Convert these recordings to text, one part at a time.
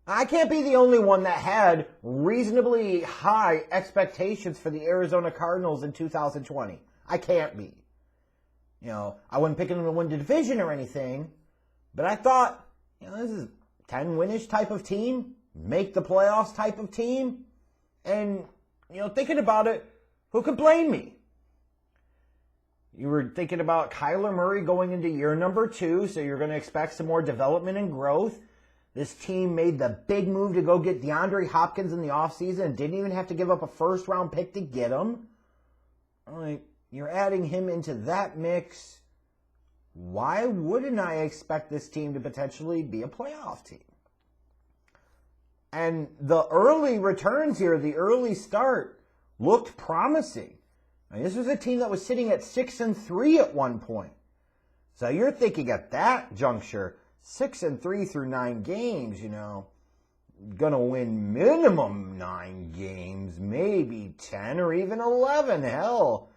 I can't be the only one that had reasonably high expectations for the Arizona Cardinals in 2020. I can't be. I wasn't picking them to win the division or anything, but I thought, this is 10-win-ish type of team, make the playoffs type of team, and, thinking about it, who could blame me? You were thinking about Kyler Murray going into year number 2, so you're going to expect some more development and growth. This team made the big move to go get DeAndre Hopkins in the offseason and didn't even have to give up a first-round pick to get him. You're adding him into that mix. Why wouldn't I expect this team to potentially be a playoff team? And the early returns here, the early start, looked promising. This was a team that was sitting at 6-3 at one point. So you're thinking at that juncture, 6-3 through 9 games, gonna win minimum 9 games, maybe 10 or even 11. Hell,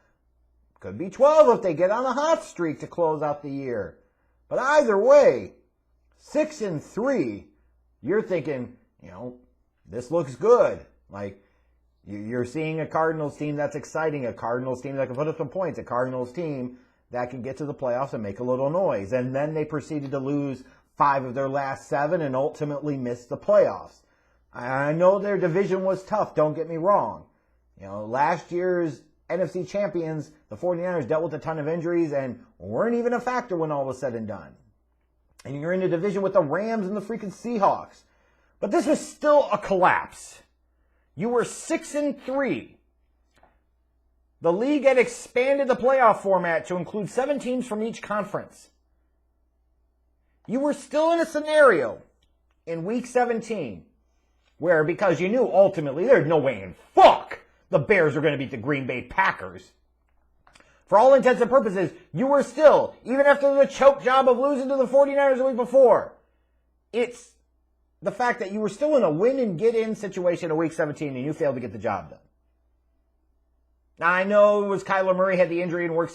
could be 12 if they get on a hot streak to close out the year. But either way, 6-3, you're thinking, this looks good. You're seeing a Cardinals team that's exciting, a Cardinals team that can put up some points, a Cardinals team that can get to the playoffs and make a little noise. And then they proceeded to lose 5 of their last 7 and ultimately miss the playoffs. I know their division was tough, don't get me wrong. Last year's NFC champions, the 49ers, dealt with a ton of injuries and weren't even a factor when all was said and done. And you're in a division with the Rams and the freaking Seahawks. But this was still a collapse. You were 6-3. The league had expanded the playoff format to include 7 teams from each conference. You were still in a scenario in week 17 where, because you knew ultimately there's no way in fuck the Bears are going to beat the Green Bay Packers. For all intents and purposes, you were still, even after the choke job of losing to the 49ers the week before, it's the fact that you were still in a win and get in situation in week 17 and you failed to get the job done. Now, I know it was Kyler Murray had the injury in week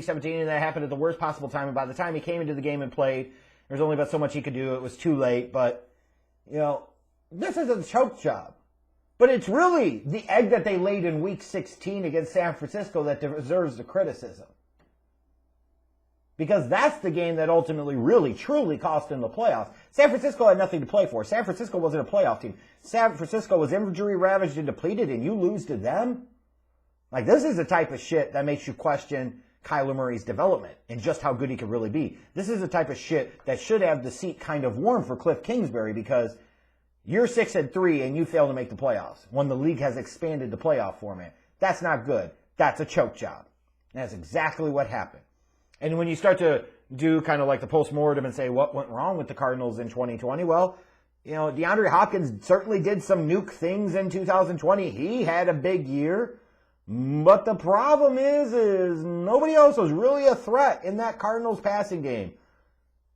17 and that happened at the worst possible time. And by the time he came into the game and played, there was only about so much he could do. It was too late. But, this is a choke job. But it's really the egg that they laid in week 16 against San Francisco that deserves the criticism. Because that's the game that ultimately really, truly cost them the playoffs. San Francisco had nothing to play for. San Francisco wasn't a playoff team. San Francisco was injury-ravaged and depleted, and you lose to them? This is the type of shit that makes you question Kyler Murray's development and just how good he could really be. This is the type of shit that should have the seat kind of warm for Cliff Kingsbury, because you're 6-3 and you fail to make the playoffs when the league has expanded the playoff format. That's not good. That's a choke job. And that's exactly what happened. And when you start to do kind of like the postmortem and say what went wrong with the Cardinals in 2020, well, DeAndre Hopkins certainly did some nuke things in 2020. He had a big year. But the problem is nobody else was really a threat in that Cardinals passing game.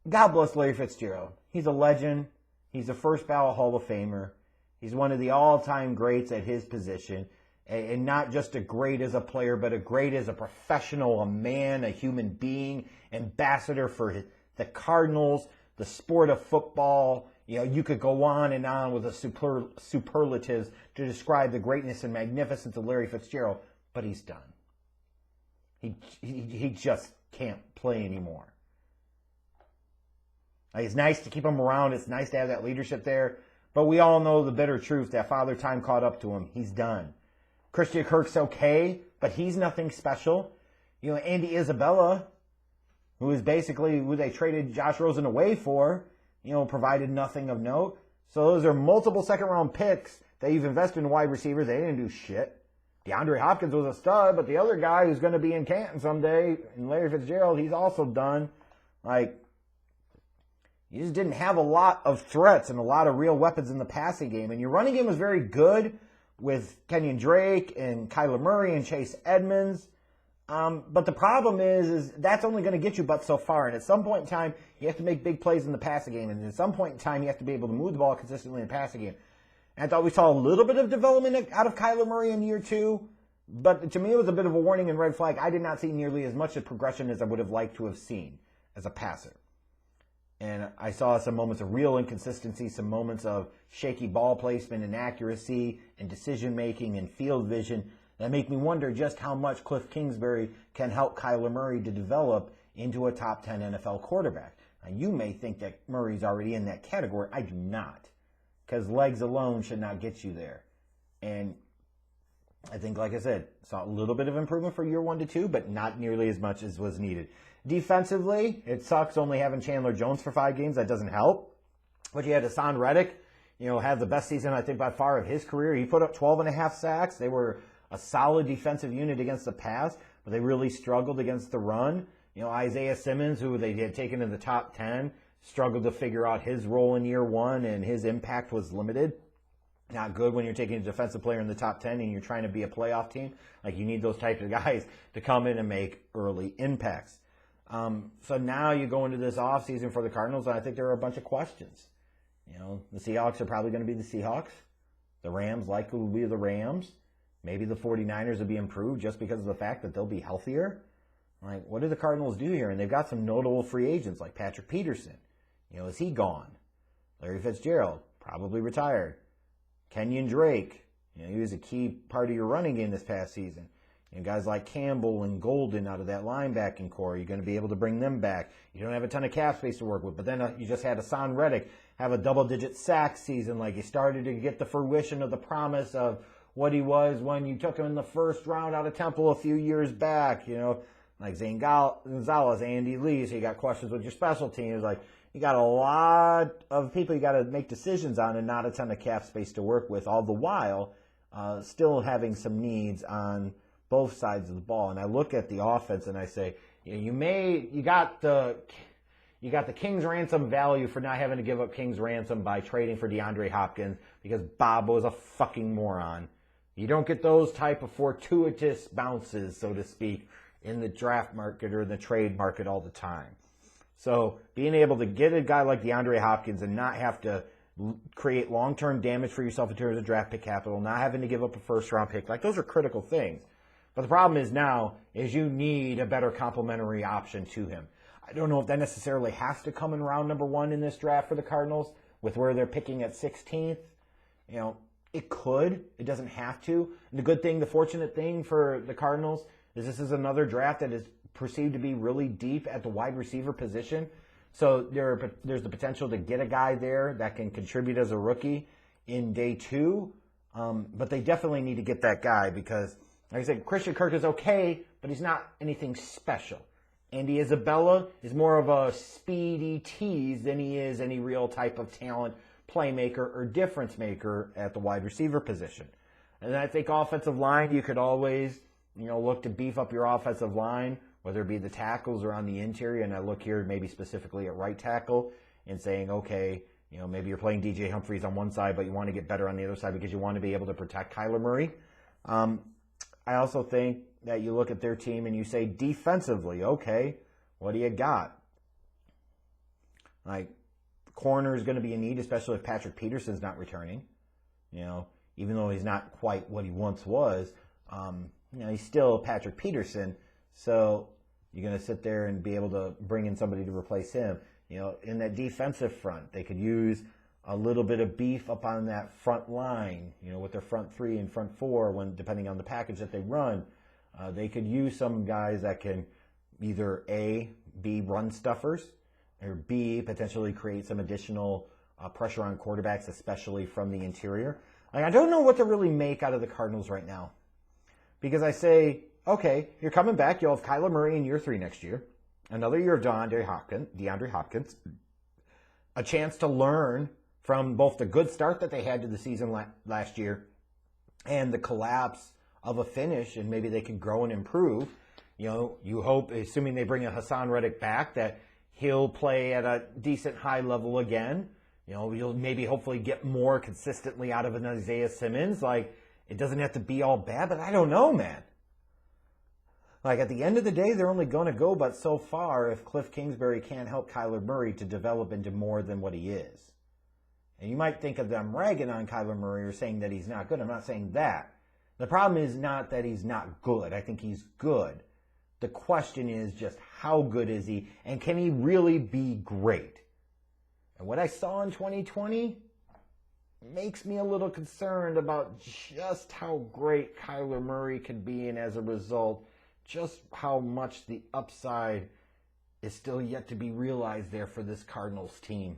God bless Larry Fitzgerald. He's a legend. He's a first ballot Hall of Famer. He's one of the all-time greats at his position. And not just a great as a player, but a great as a professional, a man, a human being, ambassador for the Cardinals, the sport of football. You could go on and on with the superlatives to describe the greatness and magnificence of Larry Fitzgerald, but he's done. He just can't play anymore. It's nice to keep him around. It's nice to have that leadership there, but we all know the bitter truth that Father Time caught up to him. He's done. Christian Kirk's okay, but he's nothing special. Andy Isabella, who is basically who they traded Josh Rosen away for, provided nothing of note. So those are multiple second-round picks that you've invested in wide receivers. They didn't do shit. DeAndre Hopkins was a stud, but the other guy who's going to be in Canton someday, and Larry Fitzgerald, he's also done. You just didn't have a lot of threats and a lot of real weapons in the passing game. And your running game was very good with Kenyon Drake and Kyler Murray and Chase Edmonds. But the problem is that's only going to get you but so far. And at some point in time, you have to make big plays in the passing game. And at some point in time, you have to be able to move the ball consistently in the passing game. And I thought we saw a little bit of development out of Kyler Murray in year 2. But to me, it was a bit of a warning and red flag. I did not see nearly as much of progression as I would have liked to have seen as a passer. And I saw some moments of real inconsistency, some moments of shaky ball placement and accuracy and decision-making and field vision that make me wonder just how much Cliff Kingsbury can help Kyler Murray to develop into a top 10 NFL quarterback. Now, you may think that Murray's already in that category. I do not, because legs alone should not get you there. And I think, like I said, saw a little bit of improvement for year 1 to 2, but not nearly as much as was needed. Defensively, it sucks only having Chandler Jones for 5 games. That doesn't help. But you had Hassan Reddick, have the best season, I think, by far of his career. He put up 12.5 sacks. They were a solid defensive unit against the pass, but they really struggled against the run. Isaiah Simmons, who they had taken in the top 10, struggled to figure out his role in year 1, and his impact was limited. Not good when you're taking a defensive player in the top 10 and you're trying to be a playoff team. Like, you need those types of guys to come in and make early impacts. So now you go into this offseason for the Cardinals, and I think there are a bunch of questions. The Seahawks are probably going to be the Seahawks. The Rams likely will be the Rams. Maybe the 49ers will be improved just because of the fact that they'll be healthier. Like, what do the Cardinals do here? And they've got some notable free agents like Patrick Peterson. Is he gone? Larry Fitzgerald, probably retired. Kenyon Drake, he was a key part of your running game this past season. Guys like Campbell and Golden out of that linebacking core, you're going to be able to bring them back. You don't have a ton of cap space to work with, but then you just had Hassan Reddick have a double-digit sack season. Like, he started to get the fruition of the promise of what he was when you took him in the first round out of Temple a few years back, like Zane Gonzalez, Andy Lee. So you got questions with your special teams. Like, you got a lot of people you got to make decisions on and not a ton of cap space to work with, all the while still having some needs on both sides of the ball. And I look at the offense and I say, you got the King's ransom value for not having to give up King's ransom by trading for DeAndre Hopkins because Bob was a fucking moron. You don't get those type of fortuitous bounces, so to speak, in the draft market or the trade market all the time. So being able to get a guy like DeAndre Hopkins and not have to create long-term damage for yourself in terms of draft pick capital, not having to give up a first-round pick, like, those are critical things. But the problem is now is you need a better complementary option to him. I don't know if that necessarily has to come in round number 1 in this draft for the Cardinals with where they're picking at 16th. It could. It doesn't have to. And the good thing, the fortunate thing for the Cardinals is this is another draft that is perceived to be really deep at the wide receiver position. So there's the potential to get a guy there that can contribute as a rookie in day 2. But they definitely need to get that guy because, like I said, Christian Kirk is okay, but he's not anything special. Andy Isabella is more of a speedy tease than he is any real type of talent, playmaker, or difference maker at the wide receiver position. And I think offensive line, you could always, look to beef up your offensive line, whether it be the tackles or on the interior. And I look here maybe specifically at right tackle and saying, okay, maybe you're playing DJ Humphries on one side, but you want to get better on the other side because you want to be able to protect Kyler Murray. I also think that you look at their team and you say defensively, okay, what do you got? Like, corner is going to be a need, especially if Patrick Peterson's not returning. Even though he's not quite what he once was, he's still Patrick Peterson. So you're going to sit there and be able to bring in somebody to replace him. In that defensive front, they could use a little bit of beef up on that front line, with their front 3 and front 4, when depending on the package that they run. They could use some guys that can either A, be run stuffers, or B, potentially create some additional pressure on quarterbacks, especially from the interior. Like, I don't know what to really make out of the Cardinals right now. Because I say, okay, you're coming back. You'll have Kyler Murray in year 3 next year. Another year of DeAndre Hopkins. A chance to learn from both the good start that they had to the season last year and the collapse of a finish, and maybe they can grow and improve. You hope, assuming they bring a Hassan Reddick back, that he'll play at a decent high level again. You'll maybe hopefully get more consistently out of an Isaiah Simmons. Like, it doesn't have to be all bad, but I don't know, man. Like, at the end of the day, they're only going to go but so far if Cliff Kingsbury can't help Kyler Murray to develop into more than what he is. And you might think of them ragging on Kyler Murray or saying that he's not good. I'm not saying that. The problem is not that he's not good. I think he's good. The question is just how good is he, and can he really be great? And what I saw in 2020 makes me a little concerned about just how great Kyler Murray can be, and as a result, just how much the upside is still yet to be realized there for this Cardinals team.